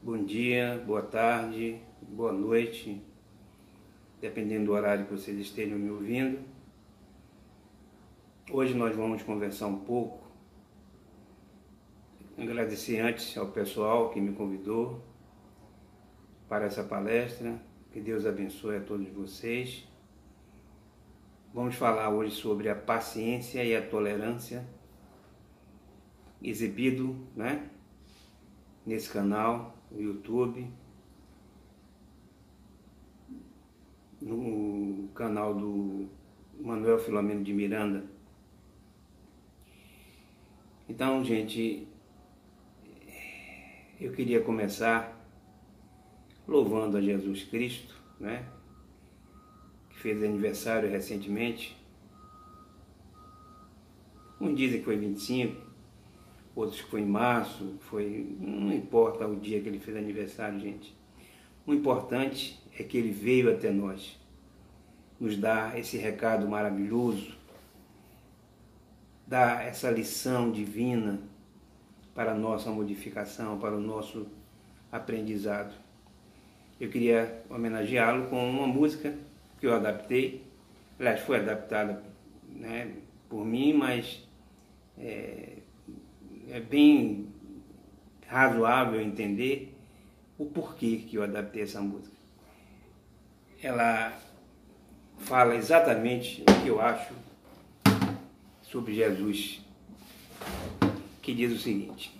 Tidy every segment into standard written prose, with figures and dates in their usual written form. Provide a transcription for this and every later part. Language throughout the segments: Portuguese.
Bom dia, boa tarde, boa noite, dependendo do horário que vocês estejam me ouvindo. Hoje nós vamos conversar um pouco, agradecer antes ao pessoal que me convidou para essa palestra, que Deus abençoe a todos vocês. Vamos falar hoje sobre a paciência e a tolerância, exibido, nesse canal, no YouTube, no canal do Manuel Filomeno de Miranda. Então, gente, eu queria começar louvando a Jesus Cristo, que fez aniversário recentemente. Uns dizem que foi 25, outros que foi em março, não importa o dia que ele fez aniversário, gente. O importante é que ele veio até nós, nos dar esse recado maravilhoso, dar essa lição divina para a nossa modificação, para o nosso aprendizado. Eu queria homenageá-lo com uma música que eu adaptei, aliás, foi adaptada por mim, mas é bem razoável entender o porquê que eu adaptei essa música. Ela fala exatamente o que eu acho sobre Jesus, que diz o seguinte: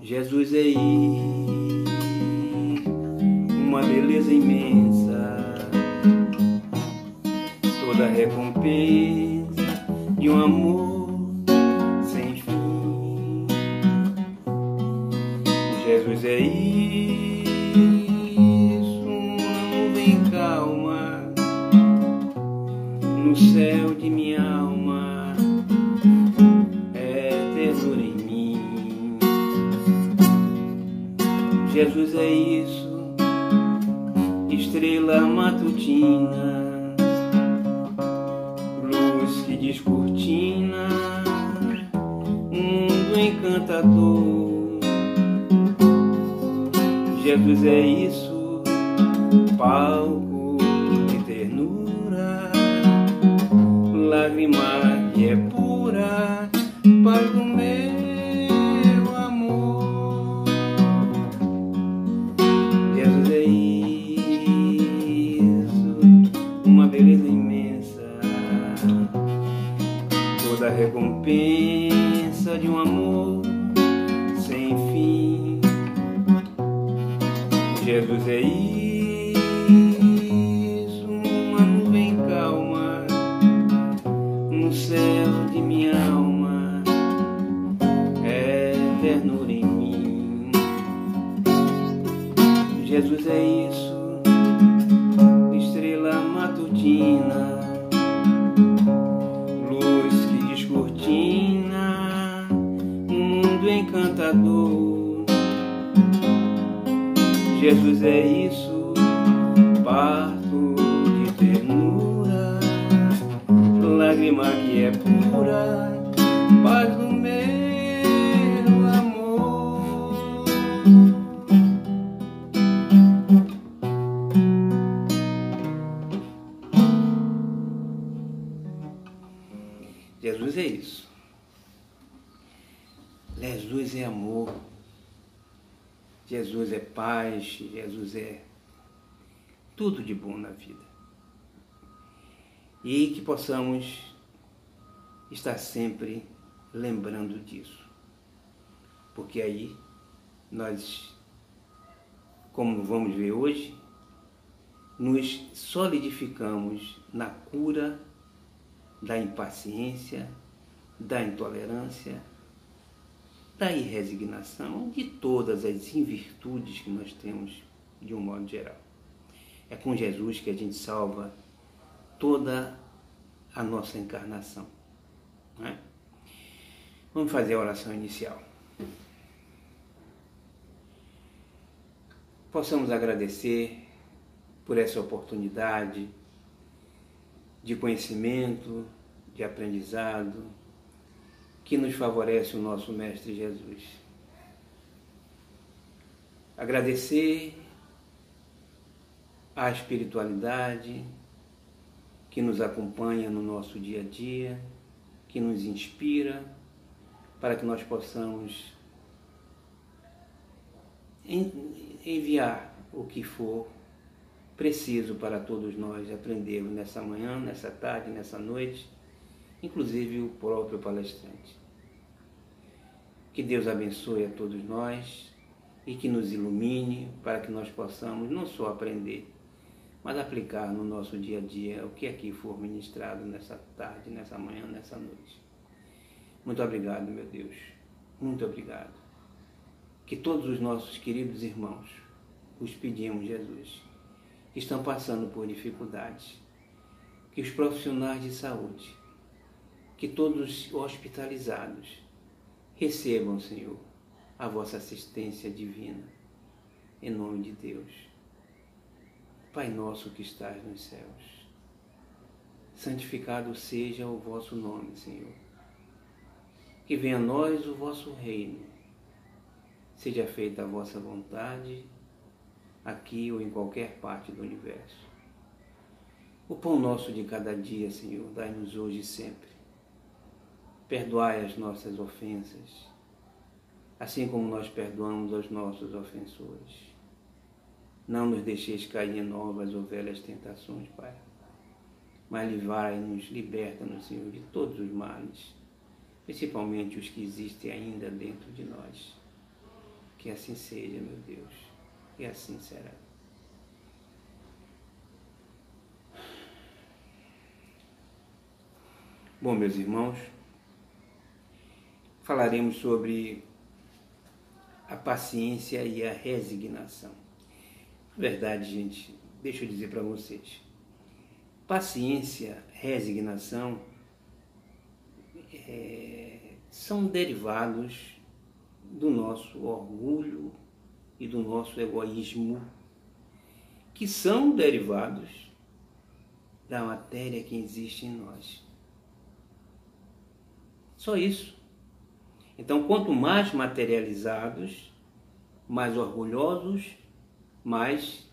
Jesus é uma beleza imensa, toda recompensa de um amor sem fim. Jesus é isso, uma nuvem calma no céu de minha alma, é ternura em mim. Jesus é isso, estrela matutina, que descortina um mundo encantador. Jesus é isso, palco de ternura, lágrima que é pura, paz do meu amor. Jesus é isso, uma beleza imensa, toda recompensa de um amor sem fim. Jesus é isso, uma nuvem calma no céu de minha alma, é ternura em mim. Jesus é isso, estrela matutina, cortina, um mundo encantador. Jesus é isso, parto de ternura, lágrima que é pura, paz do meu amor. Jesus é isso. Jesus é amor. Jesus é paz. Jesus é tudo de bom na vida. E que possamos estar sempre lembrando disso. Porque aí nós, como vamos ver hoje, nos solidificamos na cura da impaciência, da intolerância, da irresignação, de todas as invirtudes que nós temos de um modo geral. É com Jesus que a gente salva toda a nossa encarnação. Vamos fazer a oração inicial. Possamos agradecer por essa oportunidade de conhecimento, de aprendizado, que nos favorece o nosso Mestre Jesus. Agradecer à espiritualidade que nos acompanha no nosso dia a dia, que nos inspira para que nós possamos enviar o que for preciso para todos nós aprendermos nessa manhã, nessa tarde, nessa noite, inclusive o próprio palestrante. Que Deus abençoe a todos nós e que nos ilumine para que nós possamos não só aprender, mas aplicar no nosso dia a dia o que aqui for ministrado nessa tarde, nessa manhã, nessa noite. Muito obrigado, meu Deus. Muito obrigado. Que todos os nossos queridos irmãos, os pedimos, Jesus, que estão passando por dificuldades, que os profissionais de saúde, que todos os hospitalizados recebam, Senhor, a vossa assistência divina, em nome de Deus. Pai nosso que estás nos céus, santificado seja o vosso nome, Senhor. Que venha a nós o vosso reino, seja feita a vossa vontade, aqui ou em qualquer parte do universo. O pão nosso de cada dia, Senhor, dai-nos hoje e sempre. Perdoai as nossas ofensas, assim como nós perdoamos aos nossos ofensores. Não nos deixeis cair em novas ou velhas tentações, Pai, mas livrai-nos, liberta-nos, Senhor, de todos os males, principalmente os que existem ainda dentro de nós. Que assim seja, meu Deus, e assim será. Bom, meus irmãos, falaremos sobre a paciência e a resignação. Na verdade, gente, deixa eu dizer para vocês, paciência, resignação são derivados do nosso orgulho e do nosso egoísmo, que são derivados da matéria que existe em nós. Só isso. Então, quanto mais materializados, mais orgulhosos, mais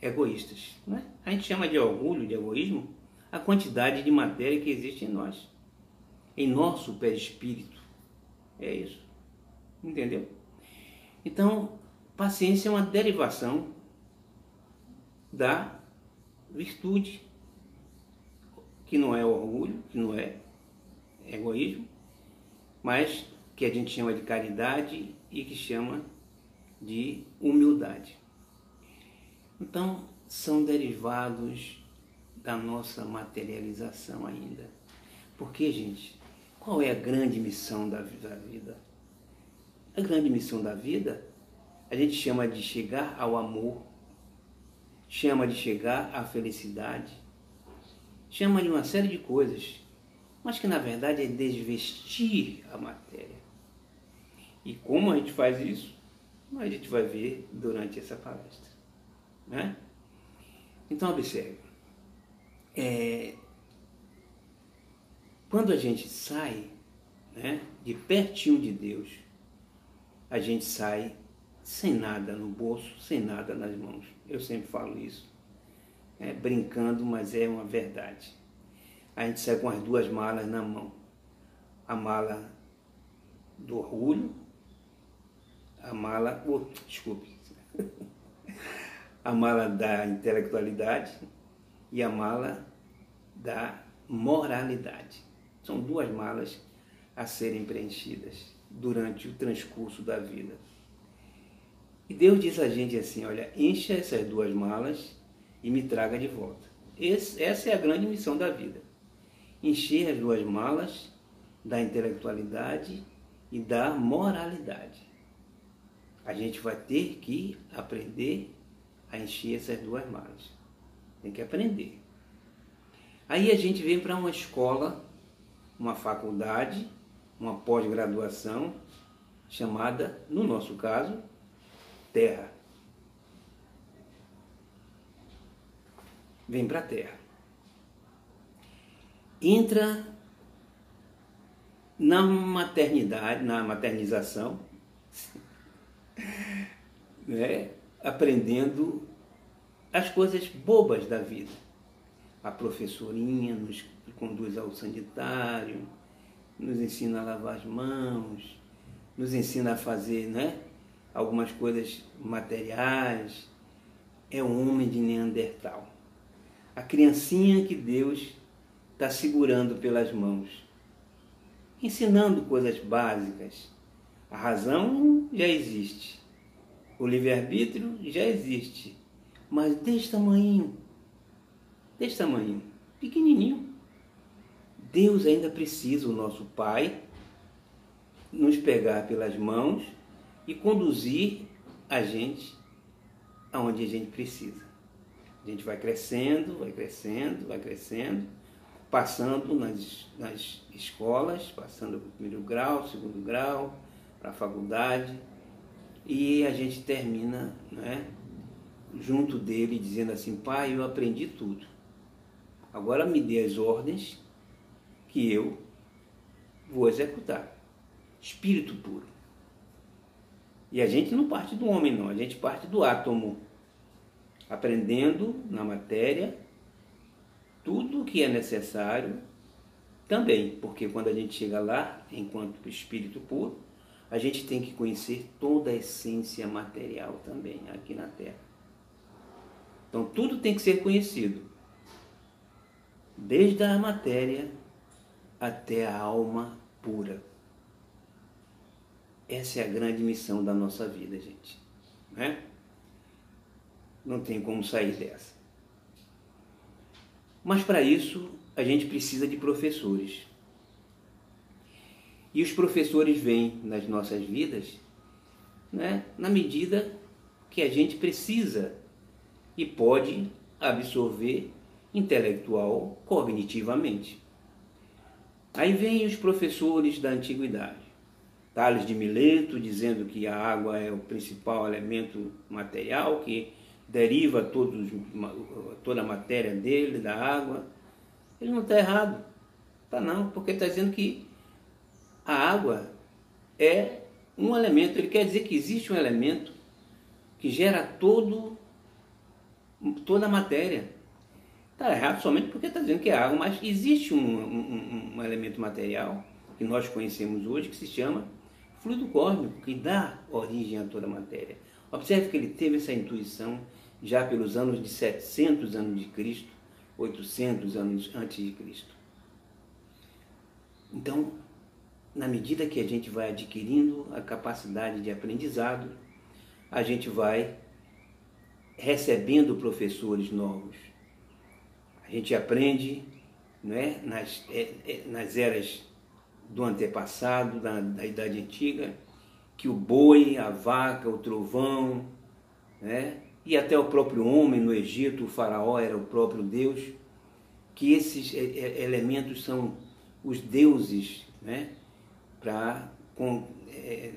egoístas. Não é? A gente chama de orgulho, de egoísmo, a quantidade de matéria que existe em nós, em nosso perispírito. É isso. Entendeu? Então, paciência é uma derivação da virtude, que não é orgulho, que não é egoísmo, mas que a gente chama de caridade e que chama de humildade. Então, são derivados da nossa materialização ainda. Porque, gente, qual é a grande missão da vida? A grande missão da vida, a gente chama de chegar ao amor, chama de chegar à felicidade, chama de uma série de coisas, mas que na verdade é desvestir a matéria. E como a gente faz isso, a gente vai ver durante essa palestra. Né? Então, observe. Quando a gente sai, né, de pertinho de Deus, a gente sai sem nada no bolso, sem nada nas mãos. Eu sempre falo isso, brincando, mas é uma verdade. A gente sai com as duas malas na mão. A mala do orgulho, a mala da intelectualidade e a mala da moralidade. São duas malas a serem preenchidas durante o transcurso da vida. E Deus diz a gente assim, olha, encha essas duas malas e me traga de volta. Essa é a grande missão da vida. Encher as duas malas da intelectualidade e da moralidade. A gente vai ter que aprender a encher essas duas malas. Tem que aprender. Aí a gente vem para uma escola, uma faculdade, uma pós-graduação, chamada, no nosso caso, Terra. Vem para a Terra. Entra na maternidade, na maternização, né? Aprendendo as coisas bobas da vida. A professorinha nos conduz ao sanitário, nos ensina a lavar as mãos, nos ensina a fazer, né, algumas coisas materiais. É um homem de Neandertal. A criancinha que Deus está segurando pelas mãos, ensinando coisas básicas. A razão já existe, o livre-arbítrio já existe, mas desse tamanho, pequenininho. Deus ainda precisa, o nosso Pai, nos pegar pelas mãos e conduzir a gente aonde a gente precisa. A gente vai crescendo, passando nas escolas, passando para o primeiro grau, segundo grau, para a faculdade, e a gente termina, né, junto dele, dizendo assim: Pai, eu aprendi tudo. Agora me dê as ordens que eu vou executar. Espírito puro. E a gente não parte do homem, não. A gente parte do átomo. Aprendendo na matéria tudo o que é necessário também. Porque quando a gente chega lá, enquanto espírito puro, a gente tem que conhecer toda a essência material também, aqui na Terra. Então tudo tem que ser conhecido. Desde a matéria até a alma pura. Essa é a grande missão da nossa vida, gente. Né? Não tem como sair dessa. Mas para isso, a gente precisa de professores. E os professores vêm nas nossas vidas, né, na medida que a gente precisa e pode absorver intelectual, cognitivamente. Aí vêm os professores da antiguidade. Tales de Mileto, dizendo que a água é o principal elemento material, que deriva toda a matéria dele, da água. Ele não está errado. Está não, porque está dizendo que a água é um elemento. Ele quer dizer que existe um elemento que gera toda a matéria. Está errado somente porque está dizendo que é água, mas existe um elemento material que nós conhecemos hoje, que se chama fluido cósmico, que dá origem a toda a matéria. Observe que ele teve essa intuição já pelos anos de 700 anos de Cristo, 800 anos antes de Cristo. Então, na medida que a gente vai adquirindo a capacidade de aprendizado, a gente vai recebendo professores novos. A gente aprende, né, nas eras do antepassado, da Idade Antiga, que o boi, a vaca, o trovão, né, e até o próprio homem no Egito, o faraó era o próprio Deus, que esses elementos são os deuses, né, para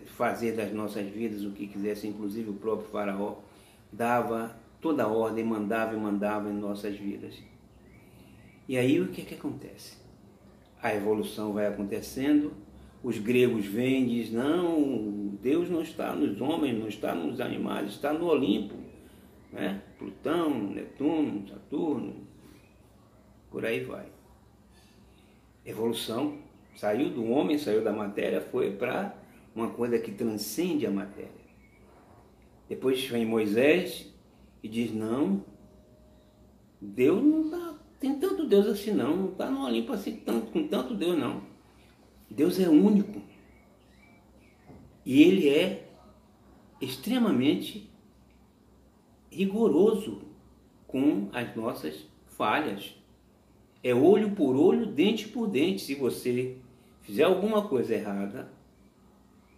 fazer das nossas vidas o que quisesse. Inclusive o próprio faraó dava toda a ordem, mandava em nossas vidas. E aí o que acontece? A evolução vai acontecendo, os gregos vêm e dizem: não, Deus não está nos homens, não está nos animais, está no Olimpo, né? Plutão, Netuno, Saturno, por aí vai. Evolução saiu do homem, saiu da matéria, foi para uma coisa que transcende a matéria. Depois vem Moisés e diz: não, Deus não está, tem tanto Deus assim não está no Olimpo assim com tanto Deus não. Deus é único. E Ele é extremamente rigoroso com as nossas falhas. É olho por olho, dente por dente. Se você fizer alguma coisa errada,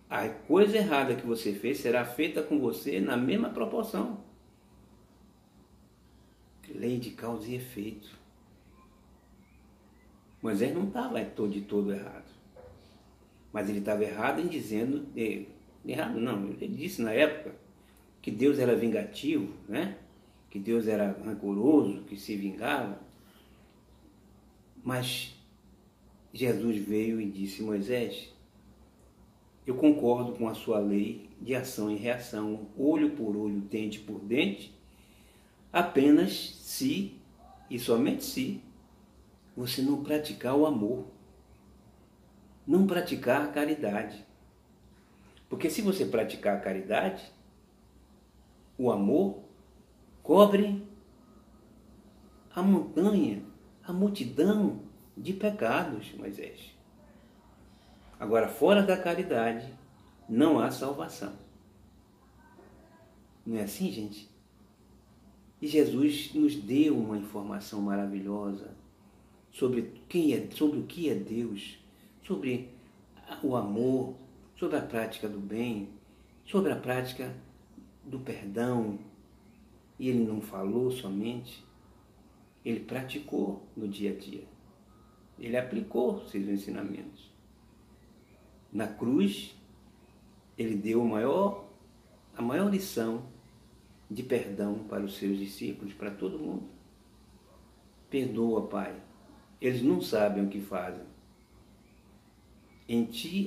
a coisa errada que você fez será feita com você na mesma proporção. Lei de causa e efeito. Moisés não estava de todo errado. Mas ele estava errado em dizendo... Errado não, ele disse na época que Deus era vingativo, né? Que Deus era rancoroso, que se vingava. Mas Jesus veio e disse: Moisés, eu concordo com a sua lei de ação e reação, olho por olho, dente por dente, apenas se, e somente se, você não praticar o amor, não praticar a caridade. Porque se você praticar a caridade, o amor cobre a montanha, a multidão de pecados, Moisés. Agora, fora da caridade, não há salvação. Não é assim, gente? E Jesus nos deu uma informação maravilhosa sobre sobre o que é Deus, sobre o amor, sobre a prática do bem, sobre a prática do perdão. E ele não falou somente, ele praticou no dia a dia. Ele aplicou seus ensinamentos. Na cruz, ele deu a maior lição de perdão para os seus discípulos, para todo mundo. Perdoa, Pai. Eles não sabem o que fazem.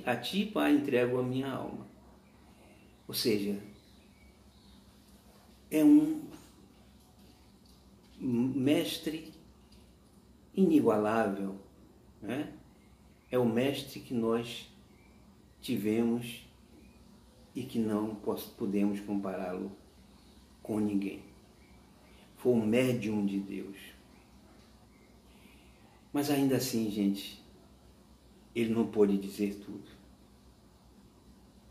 A ti, Pai, entrego a minha alma. Ou seja, é um mestre inigualável, né? É o mestre que nós tivemos e que não podemos compará-lo com ninguém. Foi o médium de Deus. Mas ainda assim, gente, ele não pôde dizer tudo.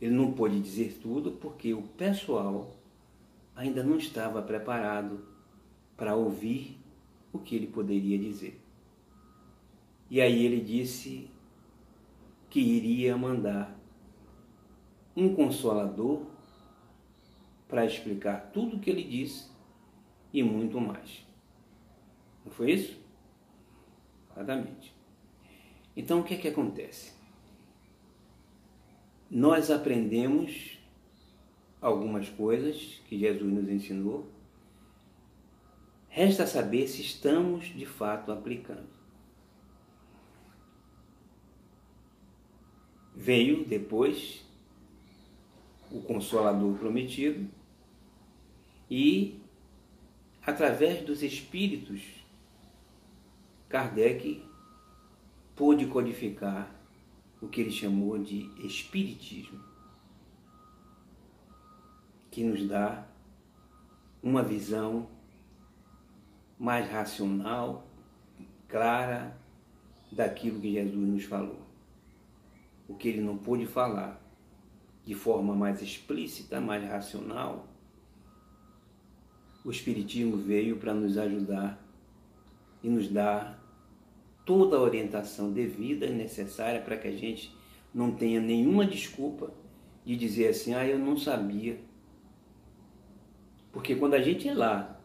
Ele não pôde dizer tudo porque o pessoal ainda não estava preparado para ouvir o que ele poderia dizer. E aí ele disse que iria mandar um consolador para explicar tudo o que ele disse e muito mais. Não foi isso? Exatamente. Então, o que é que acontece? Nós aprendemos algumas coisas que Jesus nos ensinou. Resta saber se estamos, de fato, aplicando. Veio depois o Consolador prometido e, através dos espíritos, Kardec pôde codificar o que ele chamou de Espiritismo, que nos dá uma visão mais racional, clara, daquilo que Jesus nos falou. O que ele não pôde falar de forma mais explícita, mais racional, o Espiritismo veio para nos ajudar e nos dar toda a orientação devida e necessária para que a gente não tenha nenhuma desculpa de dizer assim: eu não sabia. Porque quando a gente é lá,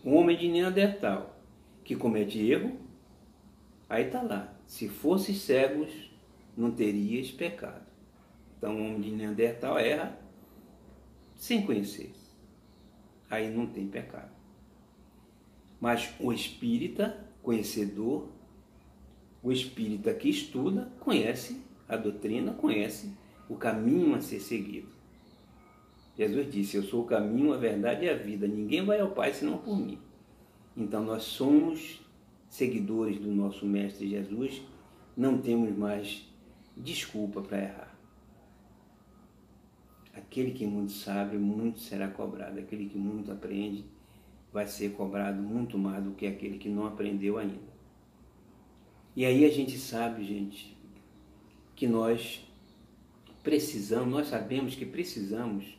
um homem de Neandertal que comete erro, aí está lá: se fosses cegos, não terias pecado. Então o homem de Neandertal erra sem conhecer. Aí não tem pecado. Mas o espírita conhecedor, o espírita que estuda, conhece a doutrina, conhece o caminho a ser seguido. Jesus disse: eu sou o caminho, a verdade e a vida. Ninguém vai ao Pai senão por mim. Então nós somos seguidores do nosso Mestre Jesus, não temos mais desculpa para errar. Aquele que muito sabe, muito será cobrado. Aquele que muito aprende, vai ser cobrado muito mais do que aquele que não aprendeu ainda. E aí a gente sabe, gente, que nós sabemos que precisamos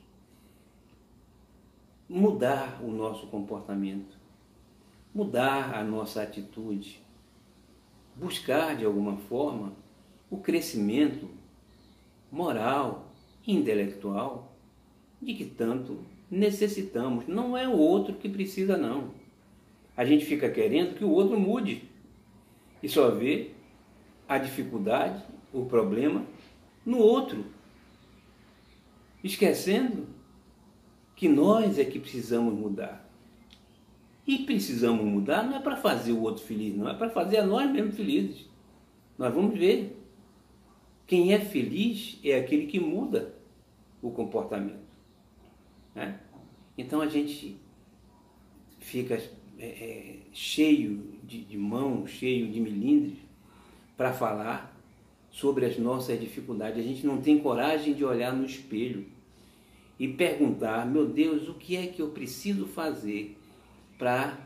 mudar o nosso comportamento, mudar a nossa atitude, buscar de alguma forma o crescimento moral e intelectual de que tanto necessitamos. Não é o outro que precisa, não. A gente fica querendo que o outro mude e só vê a dificuldade, o problema no outro, esquecendo que nós é que precisamos mudar. E precisamos mudar não é para fazer o outro feliz, não, é para fazer a nós mesmos felizes. nós vamos ver. Quem é feliz é aquele que muda o comportamento, né? Então a gente fica cheio de mãos, cheio de milindres para falar sobre as nossas dificuldades. A gente não tem coragem de olhar no espelho e perguntar: meu Deus, o que é que eu preciso fazer para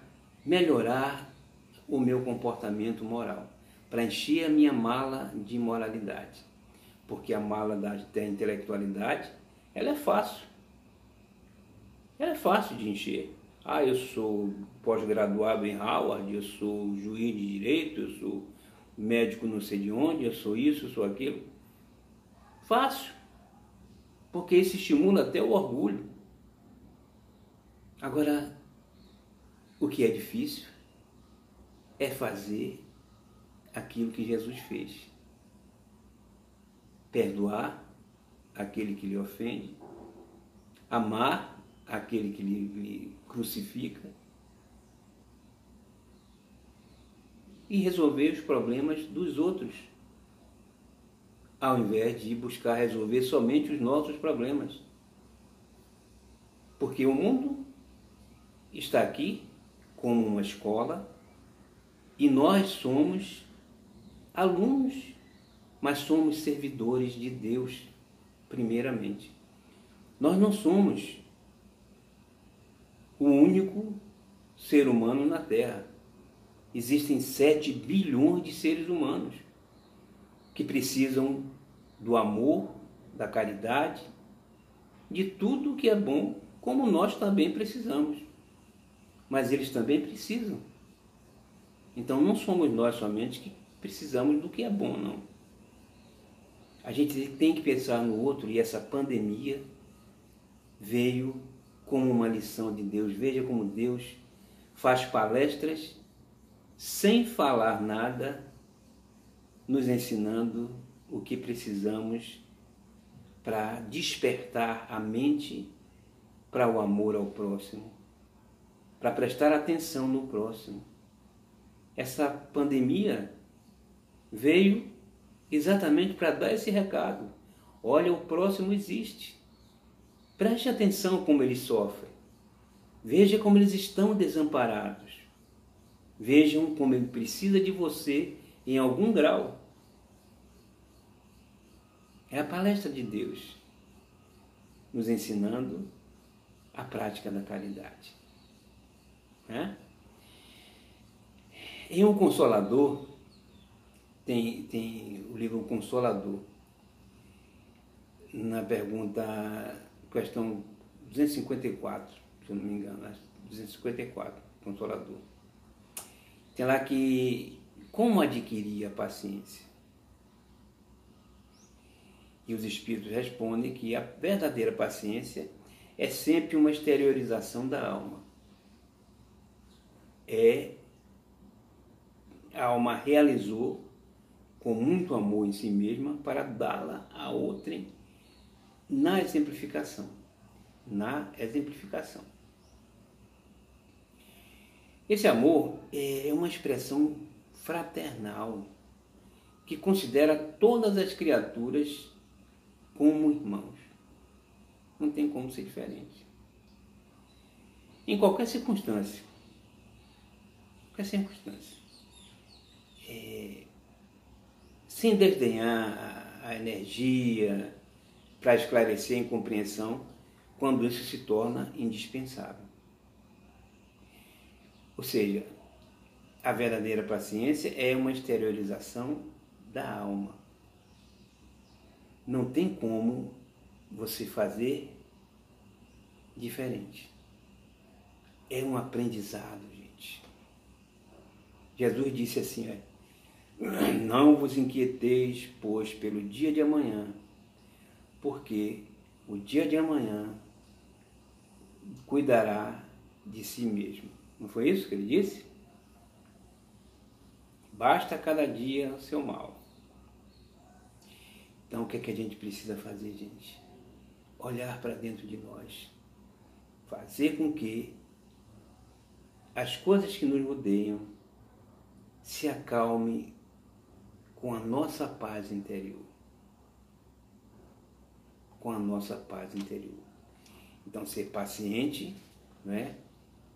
melhorar o meu comportamento moral, para encher a minha mala de moralidade? Porque a mala da intelectualidade, ela é fácil. Ela é fácil de encher. Ah, eu sou pós-graduado em Harvard, eu sou juiz de direito, eu sou médico não sei de onde, eu sou isso, eu sou aquilo. Fácil. Porque isso estimula até o orgulho. Agora, o que é difícil é fazer aquilo que Jesus fez. Perdoar aquele que lhe ofende, amar aquele que lhe crucifica e resolver os problemas dos outros, ao invés de buscar resolver somente os nossos problemas. Porque o mundo está aqui como uma escola e nós somos alunos, mas somos servidores de Deus, primeiramente. Nós não somos o único ser humano na Terra. Existem 7 bilhões de seres humanos que precisam do amor, da caridade, de tudo que é bom, como nós também precisamos. Mas eles também precisam. Então não somos nós somente que precisamos do que é bom, não. A gente tem que pensar no outro, e essa pandemia veio como uma lição de Deus. Veja como Deus faz palestras sem falar nada, nos ensinando o que precisamos para despertar a mente para o amor ao próximo, para prestar atenção no próximo. Essa pandemia veio exatamente para dar esse recado. Olha, o próximo existe. Preste atenção como eles sofrem. Veja como eles estão desamparados. Vejam como ele precisa de você em algum grau. É a palestra de Deus nos ensinando a prática da caridade. Né? Em O Consolador, tem o livro Consolador, na questão 254, se eu não me engano, 254, Consolador. Tem lá que como adquirir a paciência? E os Espíritos respondem que a verdadeira paciência é sempre uma exteriorização da alma. A alma realizou com muito amor em si mesma para dá-la a outrem na exemplificação. Na exemplificação. Esse amor é uma expressão fraternal que considera todas as criaturas como irmãos. Não tem como ser diferente. Em qualquer circunstância. Sem desdenhar a energia para esclarecer a incompreensão, quando isso se torna indispensável. Ou seja, a verdadeira paciência é uma exteriorização da alma. Não tem como você fazer diferente. É um aprendizado, gente. Jesus disse assim, não vos inquieteis, pois, pelo dia de amanhã, porque o dia de amanhã cuidará de si mesmo. Não foi isso que ele disse? Basta cada dia o seu mal. Então, o que é que a gente precisa fazer, gente? Olhar para dentro de nós. Fazer com que as coisas que nos rodeiam se acalmem com a nossa paz interior. Com a nossa paz interior. Então, ser paciente, né,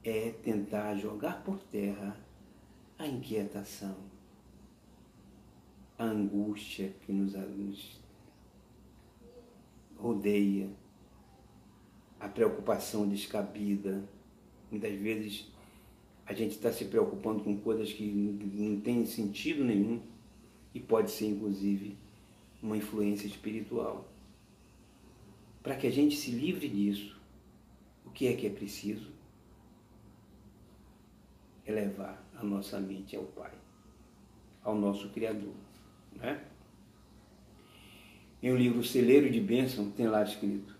é tentar jogar por terra a inquietação, a angústia que nos rodeia, a preocupação descabida. Muitas vezes a gente está se preocupando com coisas que não têm sentido nenhum e pode ser, inclusive, uma influência espiritual. Para que a gente se livre disso, o que é preciso? Elevar a nossa mente ao Pai, ao nosso Criador. Né? Em um livro Celeiro de Bênção tem lá escrito: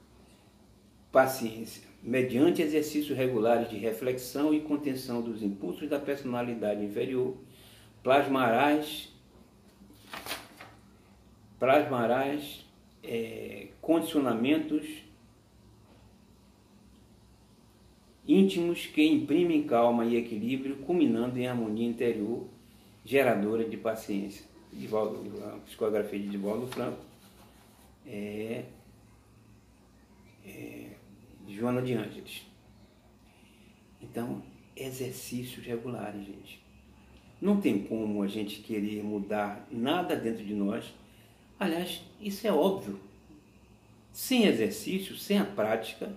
paciência, mediante exercícios regulares de reflexão e contenção dos impulsos da personalidade inferior, plasmarás condicionamentos íntimos que imprimem calma e equilíbrio, culminando em harmonia interior, geradora de paciência. A psicografia de Divaldo Franco, Joana de Ângeles. Então, exercícios regulares, gente. Não tem como a gente querer mudar nada dentro de nós. Aliás, isso é óbvio. Sem exercício, sem a prática,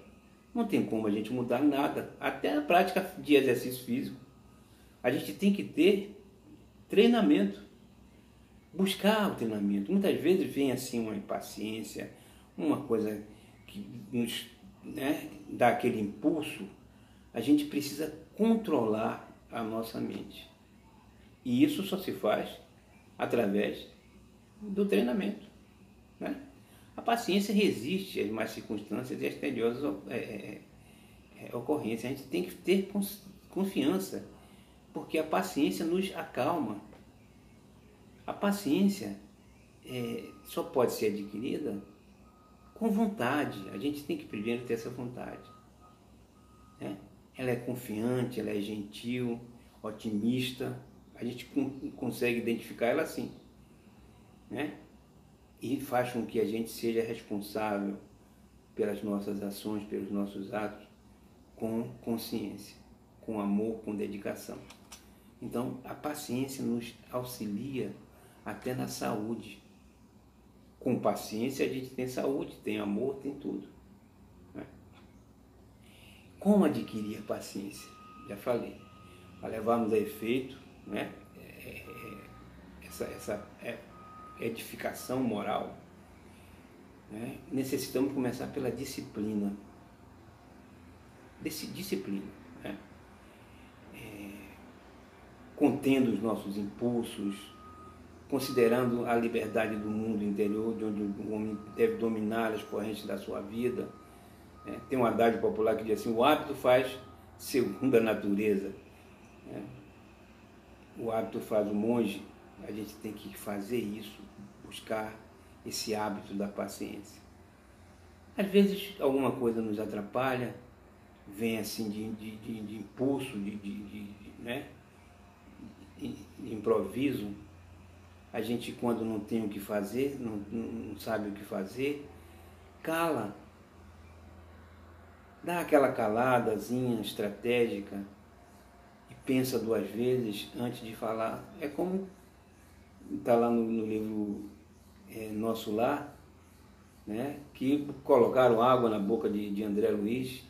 não tem como a gente mudar nada. Até a prática de exercício físico. A gente tem que ter treinamento. Buscar o treinamento. Muitas vezes vem assim uma impaciência, uma coisa que nos, né, dá aquele impulso. A gente precisa controlar a nossa mente. E isso só se faz através do treinamento. Né? A paciência resiste às más circunstâncias e às tediosas ocorrências. A gente tem que ter confiança, porque a paciência nos acalma. A paciência só pode ser adquirida com vontade. A gente tem que primeiro ter essa vontade. Né? Ela é confiante, ela é gentil, otimista. A gente consegue identificar ela assim. Né? E faz com que a gente seja responsável pelas nossas ações, pelos nossos atos, com consciência, com amor, com dedicação. Então, a paciência nos auxilia até na saúde. Com paciência a gente tem saúde, tem amor, tem tudo. Né? Como adquirir a paciência? Já falei. Para levarmos a efeito, né? Essa edificação moral, né? Necessitamos começar pela disciplina. Disciplina. Né? Contendo os nossos impulsos, considerando a liberdade do mundo interior, de onde o homem deve dominar as correntes da sua vida. Né? Tem um adágio popular que diz assim: o hábito faz segundo a natureza. Né? O hábito faz o monge. A gente tem que fazer isso, buscar esse hábito da paciência. Às vezes alguma coisa nos atrapalha, vem assim de impulso, né? De improviso. A gente, quando não tem o que fazer, não sabe o que fazer, cala. Dá aquela caladazinha estratégica e pensa duas vezes antes de falar. É como está lá no livro Nosso Lar, né, que colocaram água na boca de André Luiz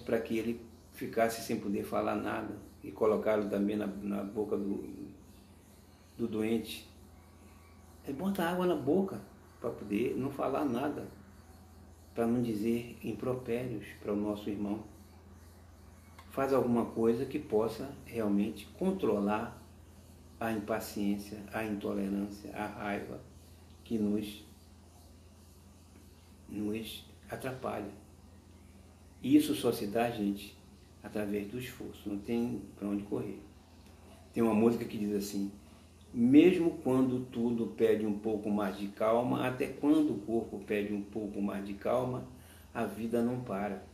para que ele ficasse sem poder falar nada, e colocaram também na boca do doente. Bota água na boca para poder não falar nada, para não dizer impropérios para o nosso irmão. Faz alguma coisa que possa realmente controlar a impaciência, a intolerância, a raiva que nos atrapalha. E isso só se dá, gente, através do esforço, não tem para onde correr. Tem uma música que diz assim: mesmo quando tudo pede um pouco mais de calma, até quando o corpo pede um pouco mais de calma, a vida não para.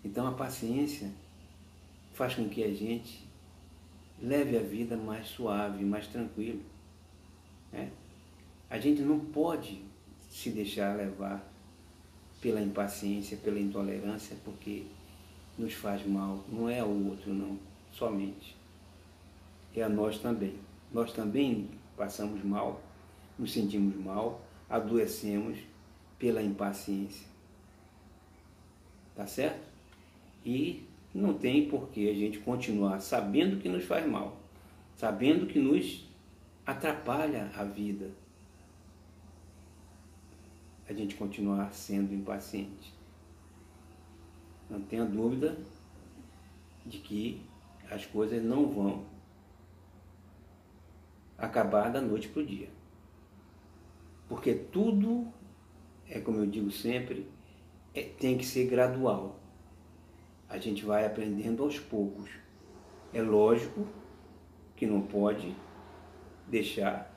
Então a paciência faz com que a gente leve a vida mais suave, mais tranquilo. Né? A gente não pode se deixar levar pela impaciência, pela intolerância, porque nos faz mal. Não é ao outro, não, somente. É a nós também. Nós também passamos mal, nos sentimos mal, adoecemos pela impaciência. Tá certo? E não tem por que a gente continuar sabendo que nos faz mal, sabendo que nos atrapalha a vida, a gente continuar sendo impaciente. Não tenha dúvida de que as coisas não vão acabar da noite para o dia. Porque tudo, como eu digo sempre, tem que ser gradual. A gente vai aprendendo aos poucos. É lógico que não pode deixar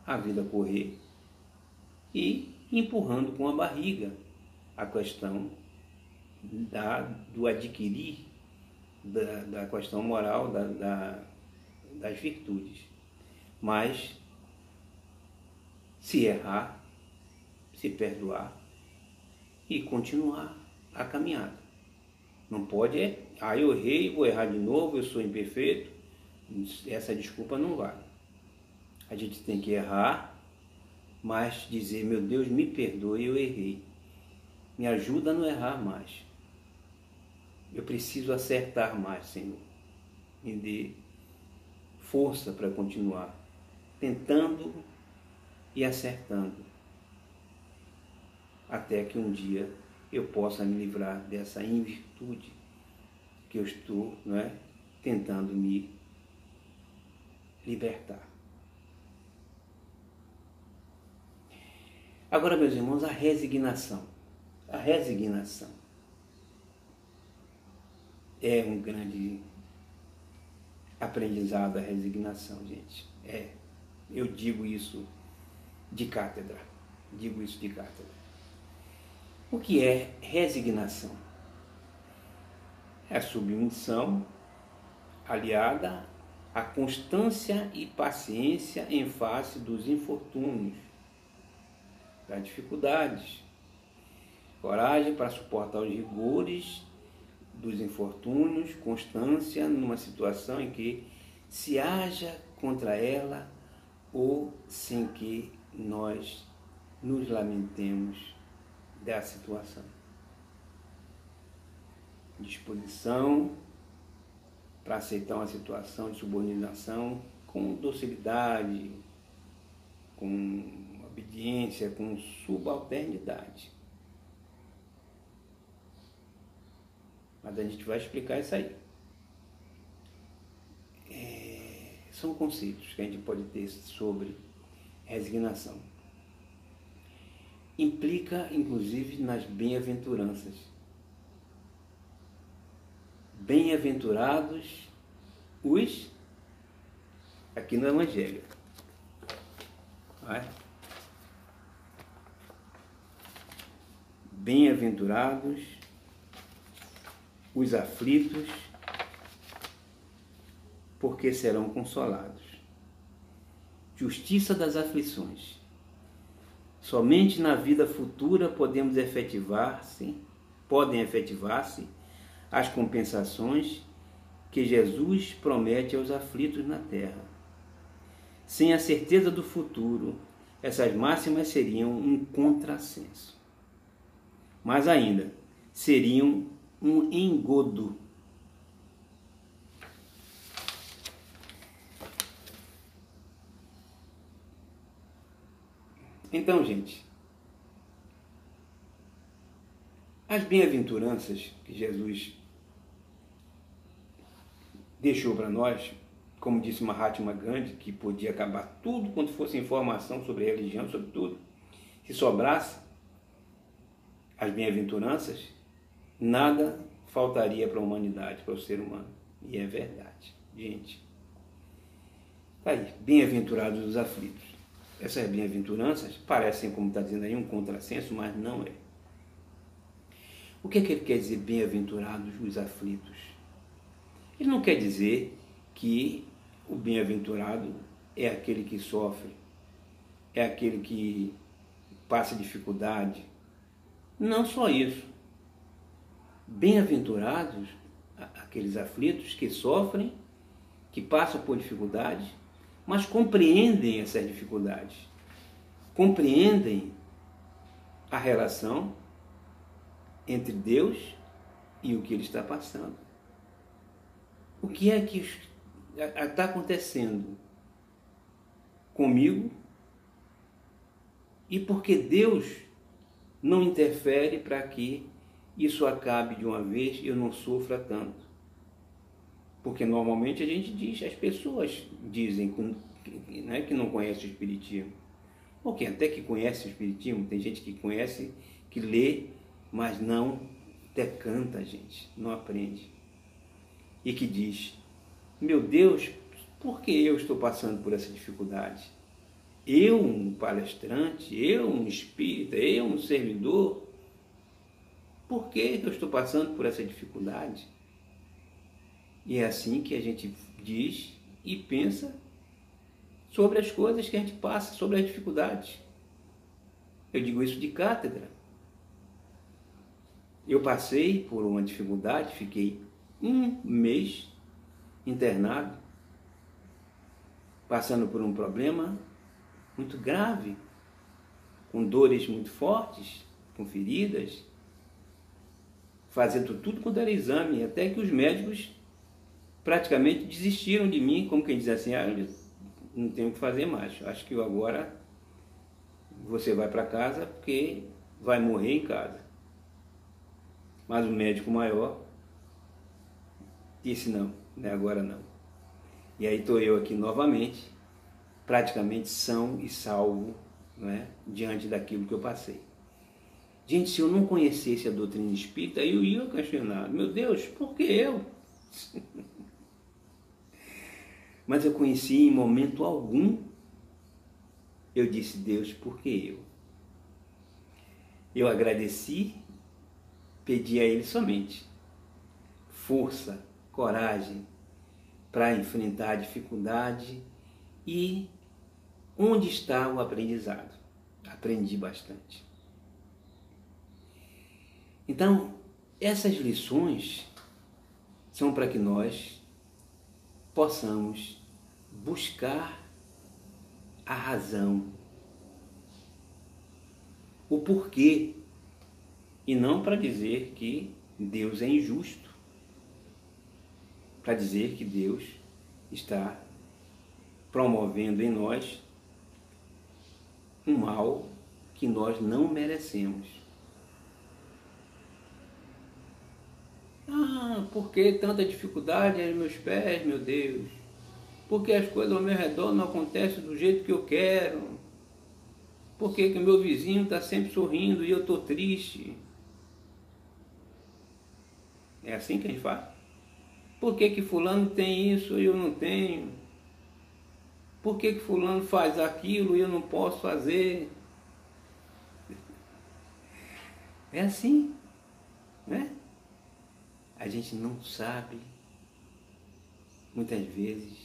a vida correr e empurrando com a barriga a questão do adquirir da questão moral das virtudes. Mas se errar, se perdoar e continuar a caminhada. Não pode eu errei, vou errar de novo, eu sou imperfeito. Essa desculpa não vale. A gente tem que errar, mas dizer, meu Deus, me perdoe, eu errei. Me ajuda a não errar mais. Eu preciso acertar mais, Senhor. Me dê força para continuar tentando e acertando, até que um dia eu possa me livrar dessa invirtude que eu estou, tentando me libertar. Agora, meus irmãos, a resignação. A resignação é um grande aprendizado, a resignação, gente. Eu digo isso de cátedra. O que é resignação? É a submissão aliada à constância e paciência em face dos infortúnios, das dificuldades, coragem para suportar os rigores dos infortúnios, constância numa situação em que se haja contra ela ou sem que nós nos lamentemos da situação. Disposição para aceitar uma situação de subordinação com docilidade, com obediência, com subalternidade. Mas a gente vai explicar isso aí. São conceitos que a gente pode ter sobre resignação. Implica, inclusive, nas bem-aventuranças. Bem-aventurados os... Aqui no Evangelho. Bem-aventurados os aflitos, porque serão consolados. Justiça das aflições. Somente na vida futura podem efetivar-se as compensações que Jesus promete aos aflitos na terra. Sem a certeza do futuro, essas máximas seriam um contrassenso. Mas ainda, seriam um engodo. Então, gente, as bem-aventuranças que Jesus deixou para nós, como disse Mahatma Gandhi, que podia acabar tudo quanto fosse informação sobre religião, sobre tudo, se sobrasse as bem-aventuranças, nada faltaria para a humanidade, para o ser humano. E é verdade, gente. Está aí, bem-aventurados os aflitos. Essas bem-aventuranças parecem, como está dizendo aí, um contrassenso, mas não é. O que é que ele quer dizer, bem-aventurados os aflitos? Ele não quer dizer que o bem-aventurado é aquele que sofre, é aquele que passa dificuldade. Não só isso. Bem-aventurados aqueles aflitos que sofrem, que passam por dificuldades, mas compreendem essas dificuldades, compreendem a relação entre Deus e o que ele está passando. O que é que está acontecendo comigo e por que Deus não interfere para que isso acabe de uma vez e eu não sofra tanto? Porque normalmente a gente diz, as pessoas dizem né, que não conhecem o Espiritismo. Ou que até que conhece o Espiritismo, tem gente que conhece, que lê, mas não decanta, gente, não aprende. E que diz, meu Deus, por que eu estou passando por essa dificuldade? Eu, um palestrante, eu, um espírita, eu, um servidor, por que eu estou passando por essa dificuldade? E é assim que a gente diz e pensa sobre as coisas que a gente passa, sobre as dificuldades. Eu digo isso de cátedra. Eu passei por uma dificuldade, fiquei 1 mês internado, passando por um problema muito grave, com dores muito fortes, com feridas, fazendo tudo quanto era exame, até que os médicos praticamente desistiram de mim, como quem diz assim, não tenho o que fazer mais, acho que agora você vai para casa porque vai morrer em casa. Mas o médico maior disse não, agora não. E aí estou eu aqui novamente, praticamente são e salvo, diante daquilo que eu passei. Gente, se eu não conhecesse a doutrina espírita, eu ia questionar, meu Deus, por que eu? Mas eu conheci em momento algum, eu disse, Deus, por que eu? Eu agradeci, pedi a Ele somente força, coragem para enfrentar a dificuldade e onde está o aprendizado? Aprendi bastante. Então, essas lições são para que nós possamos buscar a razão, o porquê, e não para dizer que Deus é injusto, para dizer que Deus está promovendo em nós um mal que nós não merecemos. Por que tanta dificuldade aos meus pés, meu Deus? Por que as coisas ao meu redor não acontecem do jeito que eu quero? Por que o meu vizinho está sempre sorrindo e eu estou triste? É assim que a gente fala? Por que fulano tem isso e eu não tenho? Por que fulano faz aquilo e eu não posso fazer? É assim, né? A gente não sabe, muitas vezes,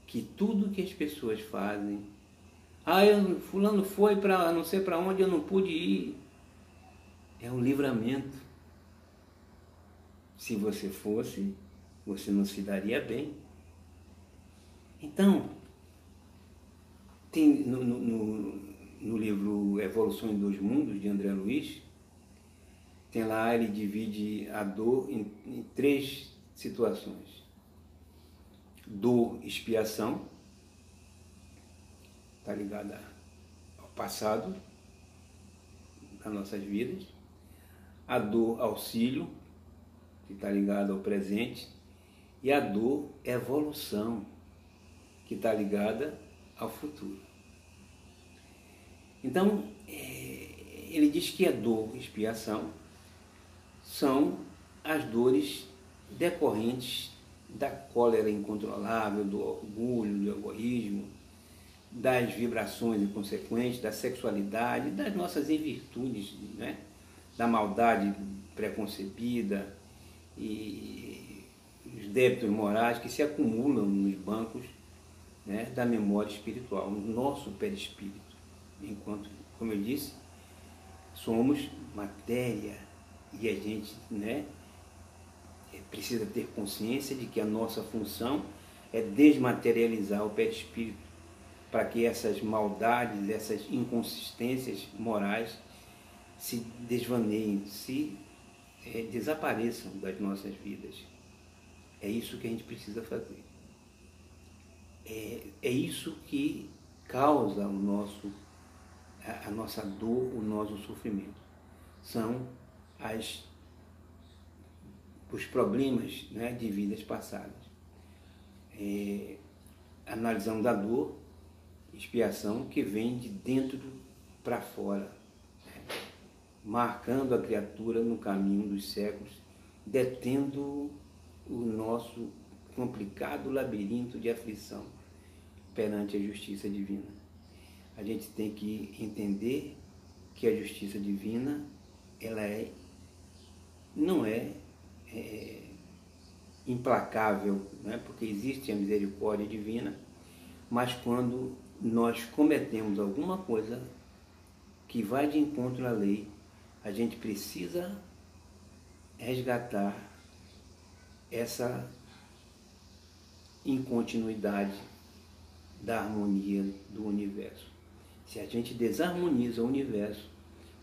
que tudo que as pessoas fazem, fulano foi para não sei para onde eu não pude ir, é um livramento. Se você fosse, você não se daria bem. Então, tem no livro Evolução em Dois Mundos, de André Luiz, tem lá, ele divide a dor em 3 situações. Dor, expiação, está ligada ao passado das nossas vidas. A dor, auxílio, que está ligada ao presente. E a dor, evolução, que está ligada ao futuro. Então, ele diz que a dor, expiação, são as dores decorrentes da cólera incontrolável, do orgulho, do egoísmo, das vibrações inconsequentes, da sexualidade, das nossas invirtudes, da maldade preconcebida e os débitos morais que se acumulam nos bancos, né, da memória espiritual, no nosso perispírito. Enquanto, como eu disse, somos matéria e a gente, né, precisa ter consciência de que a nossa função é desmaterializar o perispírito para que essas maldades, essas inconsistências morais se desvaneiem, desapareçam das nossas vidas. É isso que a gente precisa fazer. É isso que causa a nossa dor, o nosso sofrimento. São os problemas, né, de vidas passadas. Analisando a dor, expiação que vem de dentro para fora, né, marcando a criatura no caminho dos séculos, detendo o nosso complicado labirinto de aflição perante a justiça divina. A gente tem que entender que a justiça divina, ela não é implacável, né? Porque existe a misericórdia divina, mas quando nós cometemos alguma coisa que vai de encontro à lei, a gente precisa resgatar essa incontinuidade da harmonia do universo. Se a gente desarmoniza o universo,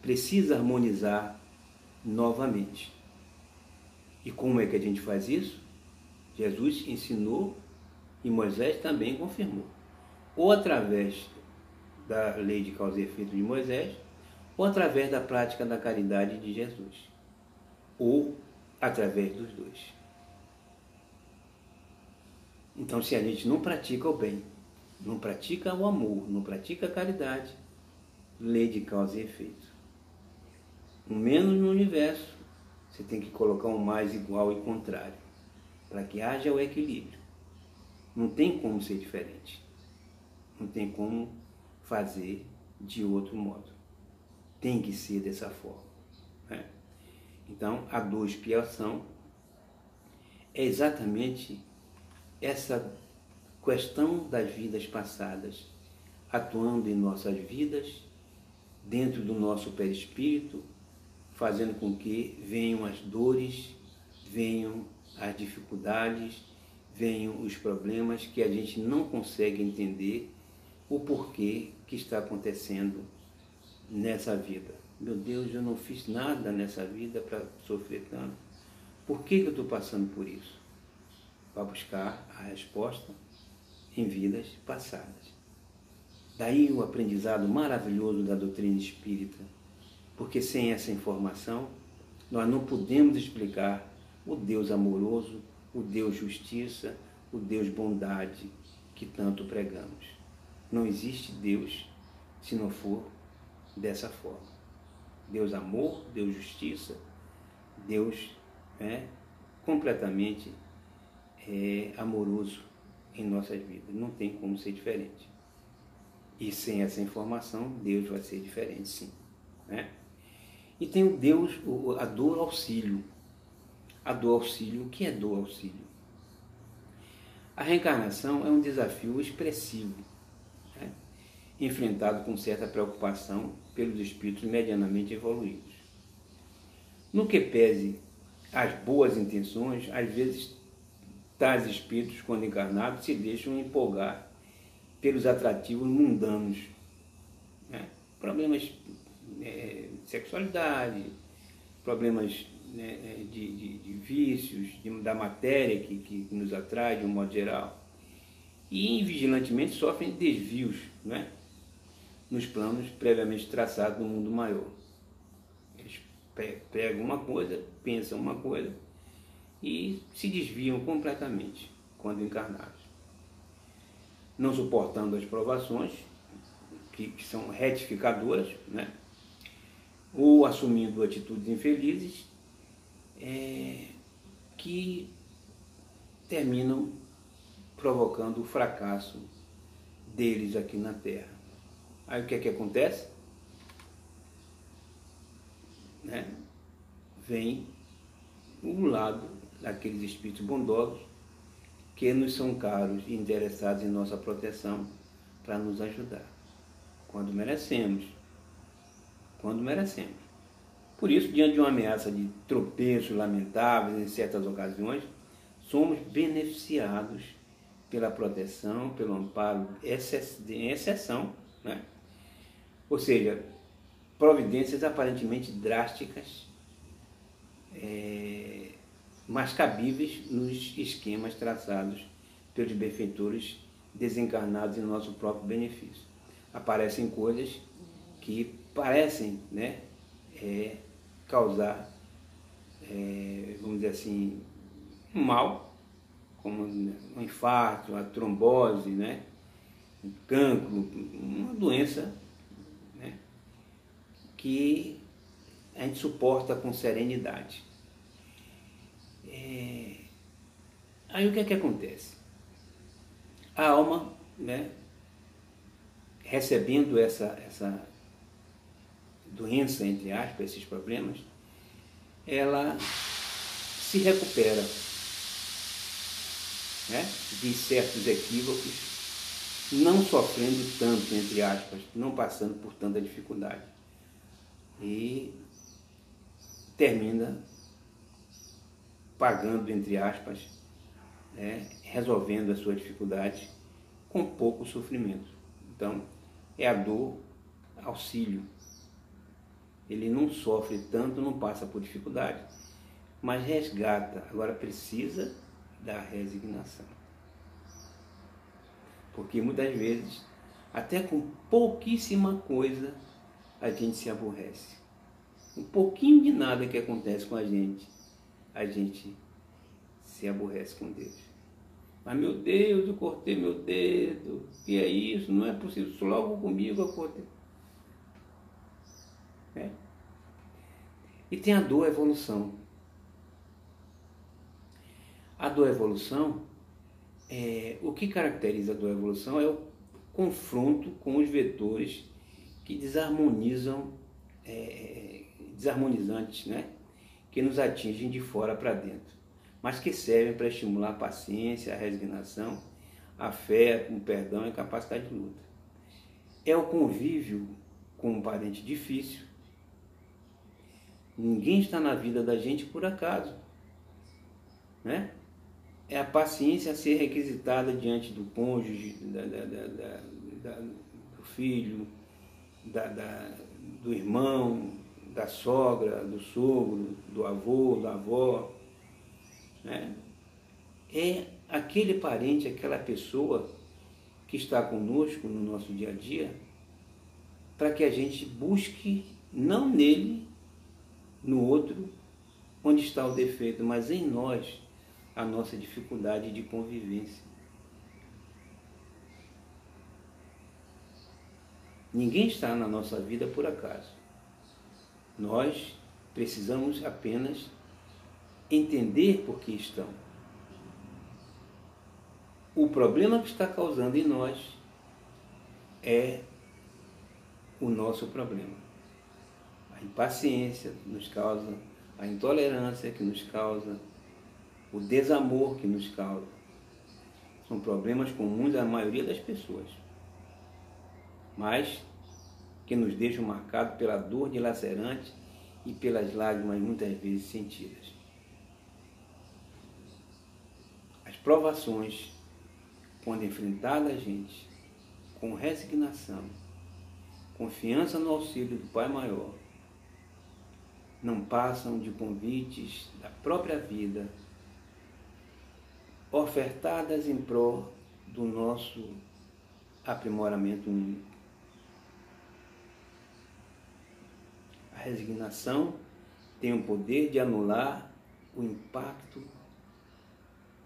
precisa harmonizar novamente. E como é que a gente faz isso? Jesus ensinou e Moisés também confirmou. Ou através da lei de causa e efeito de Moisés, ou através da prática da caridade de Jesus, ou através dos dois. Então, se a gente não pratica o bem, não pratica o amor, não pratica a caridade, lei de causa e efeito. O menos no universo, você tem que colocar um mais igual e contrário, para que haja o equilíbrio. Não tem como ser diferente. Não tem como fazer de outro modo. Tem que ser dessa forma, né? Então, a dor expiação é exatamente essa questão das vidas passadas, atuando em nossas vidas, dentro do nosso perispírito, fazendo com que venham as dores, venham as dificuldades, venham os problemas que a gente não consegue entender o porquê que está acontecendo nessa vida. Meu Deus, eu não fiz nada nessa vida para sofrer tanto. Por que eu estou passando por isso? Para buscar a resposta em vidas passadas. Daí o aprendizado maravilhoso da doutrina espírita, porque sem essa informação nós não podemos explicar o Deus amoroso, o Deus justiça, o Deus bondade que tanto pregamos. Não existe Deus se não for dessa forma. Deus amor, Deus justiça, Deus completamente amoroso em nossas vidas. Não tem como ser diferente. E sem essa informação, Deus vai ser diferente, sim, né? E tem o Deus, a dor auxílio. A dor auxílio, o que é dor auxílio? A reencarnação é um desafio expressivo, né, enfrentado com certa preocupação pelos espíritos medianamente evoluídos. No que pese as boas intenções, às vezes tais espíritos, quando encarnados, se deixam empolgar pelos atrativos mundanos, né? Problemas de sexualidade, problemas, né, de vícios, da matéria que nos atrai de um modo geral, e invigilantemente sofrem desvios, né, nos planos previamente traçados no mundo maior. Eles pegam uma coisa, pensam uma coisa e se desviam completamente quando encarnados, não suportando as provações que são retificadoras, né, ou assumindo atitudes infelizes que terminam provocando o fracasso deles aqui na Terra. Aí o que é que acontece? Né? Vem o lado daqueles espíritos bondosos que nos são caros e interessados em nossa proteção para nos ajudar, quando merecemos. Quando merecemos. Por isso, diante de uma ameaça de tropeços lamentáveis em certas ocasiões, somos beneficiados pela proteção, pelo amparo, em exceção, né? Ou seja, providências aparentemente drásticas, mas cabíveis nos esquemas traçados pelos benfeitores desencarnados em nosso próprio benefício. Aparecem coisas que parecem, né, causar, vamos dizer assim, um mal, como um infarto, a trombose, né, um cancro, uma doença, né, que a gente suporta com serenidade. Aí o que é que acontece? A alma, né, recebendo essa doença, entre aspas, esses problemas, ela se recupera, né, de certos equívocos, não sofrendo tanto, entre aspas, não passando por tanta dificuldade. E termina pagando, entre aspas, né, resolvendo a sua dificuldade com pouco sofrimento. Então, é a dor auxílio. Ele não sofre tanto, não passa por dificuldade, mas resgata. Agora precisa da resignação. Porque muitas vezes, até com pouquíssima coisa, a gente se aborrece. Um pouquinho de nada que acontece com a gente se aborrece com Deus. Mas, meu Deus, eu cortei meu dedo, que é isso? Não é possível, isso logo comigo eu cortei. E tem a dor evolução. A dor evolução, o que caracteriza a dor evolução é o confronto com os vetores que desarmonizantes, né? Que nos atingem de fora para dentro, mas que servem para estimular a paciência, a resignação, a fé, o perdão e a capacidade de luta. É o convívio com um parente difícil. Ninguém está na vida da gente por acaso, né? É a paciência a ser requisitada diante do cônjuge, do filho, do irmão, da sogra, do sogro, do avô, da avó, né? É aquele parente, aquela pessoa que está conosco no nosso dia a dia, para que a gente busque, não nele, no outro, onde está o defeito, mas em nós, a nossa dificuldade de convivência. Ninguém está na nossa vida por acaso. Nós precisamos apenas entender por que estão. O problema que está causando em nós é o nosso problema. A impaciência que nos causa, a intolerância que nos causa, o desamor que nos causa. São problemas comuns à maioria das pessoas, mas que nos deixam marcados pela dor dilacerante e pelas lágrimas muitas vezes sentidas. As provações, quando enfrentadas a gente com resignação, confiança no auxílio do Pai Maior, não passam de convites da própria vida, ofertadas em prol do nosso aprimoramento único. A resignação tem o poder de anular o impacto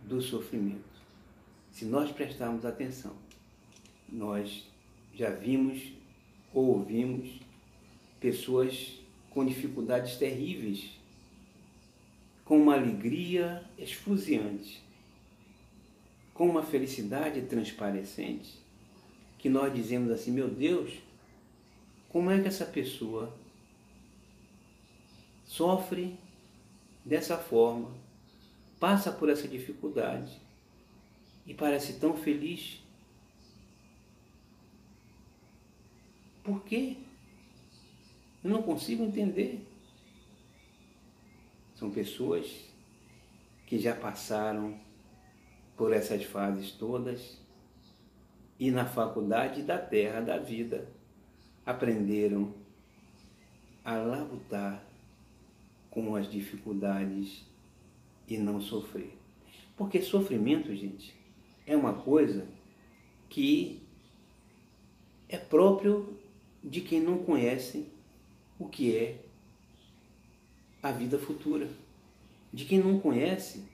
do sofrimento. Se nós prestarmos atenção, nós já vimos ou ouvimos pessoas com dificuldades terríveis, com uma alegria esfuziante, com uma felicidade transparecente, que nós dizemos assim, meu Deus, como é que essa pessoa sofre dessa forma passa por essa dificuldade e parece tão feliz. Por quê? Eu não consigo entender. São pessoas que já passaram por essas fases todas e na faculdade da terra, da vida, aprenderam a labutar com as dificuldades e não sofrer. Porque sofrimento, gente, é uma coisa que é próprio de quem não conhece o que é a vida futura. De quem não conhece,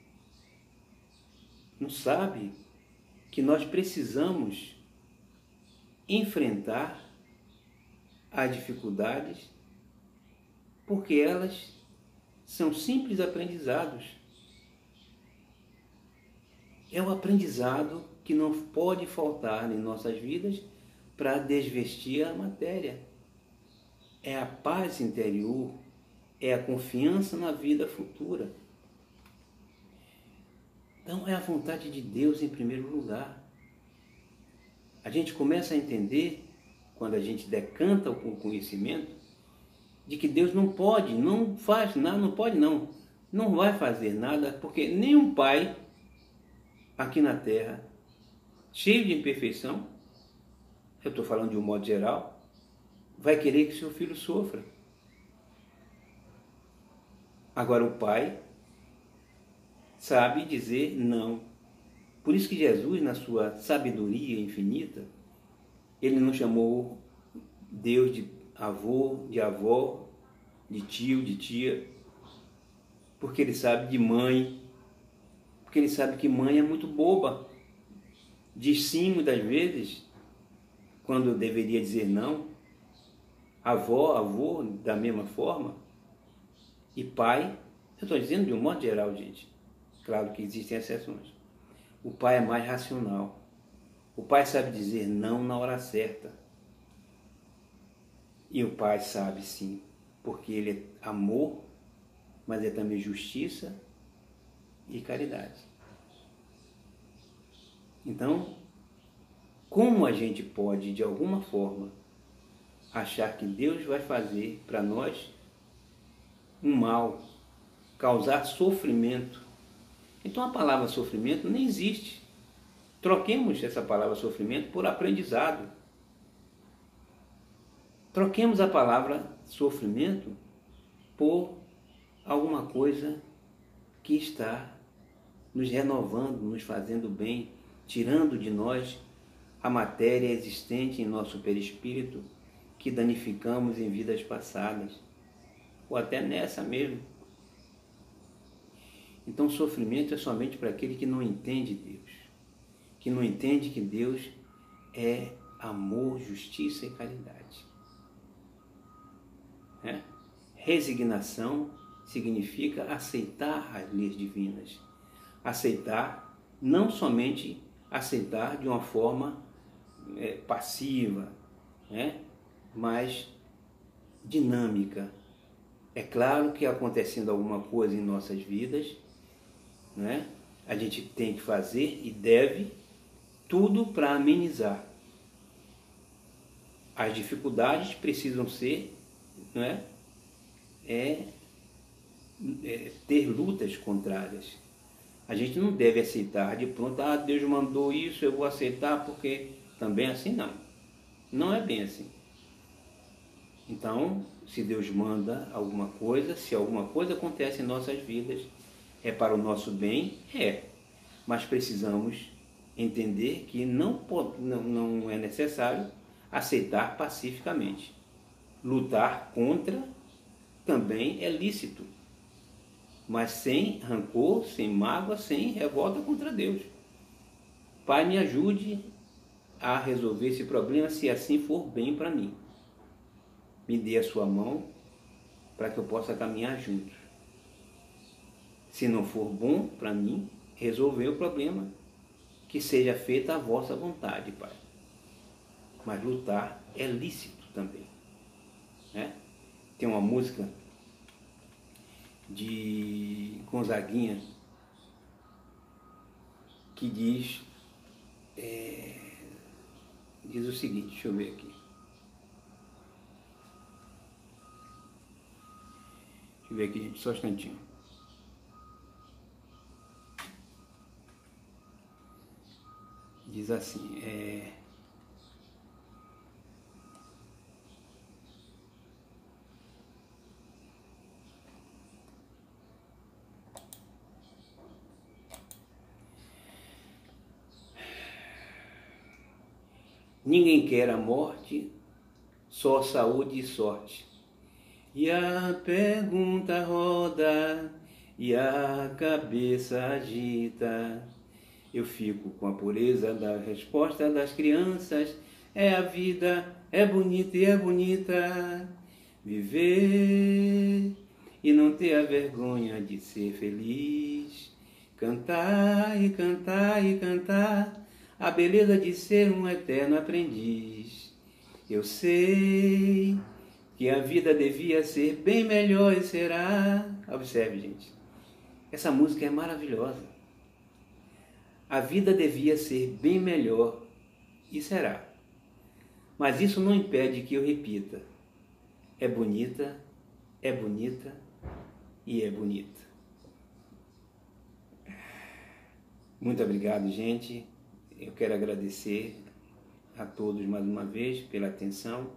não sabe que nós precisamos enfrentar as dificuldades, porque elas são simples aprendizados. É o aprendizado que não pode faltar em nossas vidas para desvestir a matéria. É a paz interior, é a confiança na vida futura. Então é a vontade de Deus em primeiro lugar. A gente começa a entender, quando a gente decanta o conhecimento, de que Deus não pode, não faz nada, não vai fazer nada, porque nenhum pai aqui na Terra, cheio de imperfeição, eu estou falando de um modo geral, vai querer que seu filho sofra. Agora o pai sabe dizer não. Por isso que Jesus, na sua sabedoria infinita, ele não chamou Deus de avô, de avó, de tio, de tia, porque ele sabe de mãe, porque ele sabe que mãe é muito boba. Diz sim muitas vezes, quando deveria dizer não. Avó, avô, da mesma forma. E pai, eu estou dizendo de um modo geral, gente. Claro que existem exceções. O pai é mais racional. O pai sabe dizer não na hora certa. E o pai sabe sim, porque ele é amor, mas é também justiça e caridade. Então, como a gente pode, de alguma forma, achar que Deus vai fazer para nós um mal, causar sofrimento? Então a palavra sofrimento nem existe. Troquemos essa palavra sofrimento por aprendizado. Troquemos a palavra sofrimento por alguma coisa que está nos renovando, nos fazendo bem, tirando de nós a matéria existente em nosso perispírito que danificamos em vidas passadas, ou até nessa mesmo. Então, sofrimento é somente para aquele que não entende Deus, que não entende que Deus é amor, justiça e caridade. Resignação significa aceitar as leis divinas. Aceitar, não somente aceitar de uma forma passiva, mas dinâmica. É claro que acontecendo alguma coisa em nossas vidas, a gente tem que fazer e deve tudo para amenizar. As dificuldades precisam ser, ter lutas contrárias. A gente não deve aceitar de pronto, Deus mandou isso, eu vou aceitar porque também assim não. Não é bem assim. Então, se Deus manda alguma coisa, se alguma coisa acontece em nossas vidas, é para o nosso bem, mas precisamos entender que não é necessário aceitar pacificamente. Lutar contra também é lícito, mas sem rancor, sem mágoa, sem revolta contra Deus. Pai, me ajude a resolver esse problema, se assim for bem para mim. Me dê a sua mão para que eu possa caminhar juntos. Se não for bom para mim resolver o problema, que seja feita a vossa vontade, Pai. Mas lutar é lícito também. Tem uma música de Gonzaguinha que diz o seguinte, deixa eu ver aqui. Deixa eu ver aqui, gente, só um instantinho. Diz assim, ninguém quer a morte, só saúde e sorte. E a pergunta roda e a cabeça agita. Eu fico com a pureza da resposta das crianças. É a vida, é bonita e é bonita. Viver e não ter a vergonha de ser feliz. Cantar e cantar e cantar a beleza de ser um eterno aprendiz. Eu sei que a vida devia ser bem melhor e será. Observe, gente, essa música é maravilhosa. A vida devia ser bem melhor e será. Mas isso não impede que eu repita. É bonita e é bonita. Muito obrigado, gente. Eu quero agradecer a todos mais uma vez pela atenção.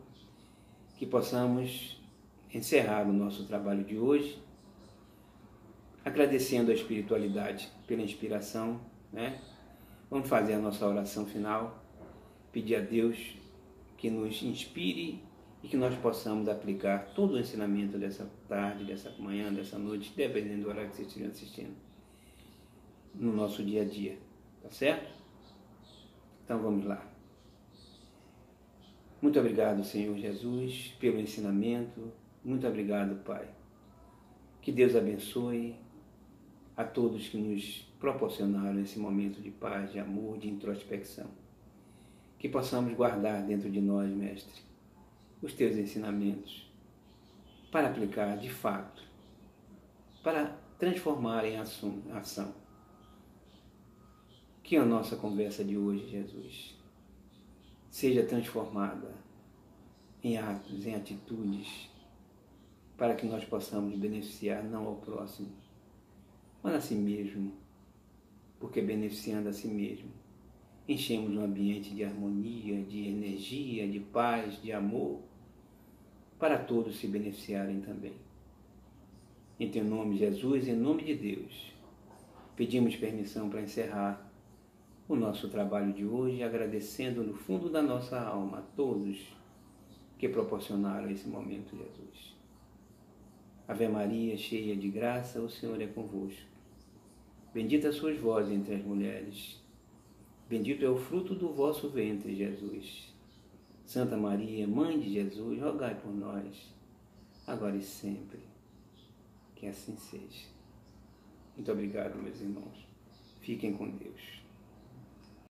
Que possamos encerrar o nosso trabalho de hoje agradecendo a espiritualidade pela inspiração, né? Vamos fazer a nossa oração final, pedir a Deus que nos inspire e que nós possamos aplicar todo o ensinamento dessa tarde, dessa manhã, dessa noite, dependendo do horário que vocês estiverem assistindo, no nosso dia a dia, tá certo? Então vamos lá. Muito obrigado, Senhor Jesus, pelo ensinamento. Muito obrigado, Pai. Que Deus abençoe a todos que nos proporcionaram esse momento de paz, de amor, de introspecção. Que possamos guardar dentro de nós, Mestre, os Teus ensinamentos para aplicar de fato, para transformar em ação. Que a nossa conversa de hoje, Jesus, seja transformada em atos, em atitudes, para que nós possamos beneficiar não ao próximo, mas a si mesmo, porque beneficiando a si mesmo, enchemos um ambiente de harmonia, de energia, de paz, de amor, para todos se beneficiarem também. Em teu nome, Jesus, em nome de Deus, pedimos permissão para encerrar o nosso trabalho de hoje, agradecendo no fundo da nossa alma a todos que proporcionaram esse momento, Jesus. Ave Maria, cheia de graça, o Senhor é convosco. Bendita sois vós entre as mulheres. Bendito é o fruto do vosso ventre, Jesus. Santa Maria, Mãe de Jesus, rogai por nós, agora e sempre. Que assim seja. Muito obrigado, meus irmãos. Fiquem com Deus.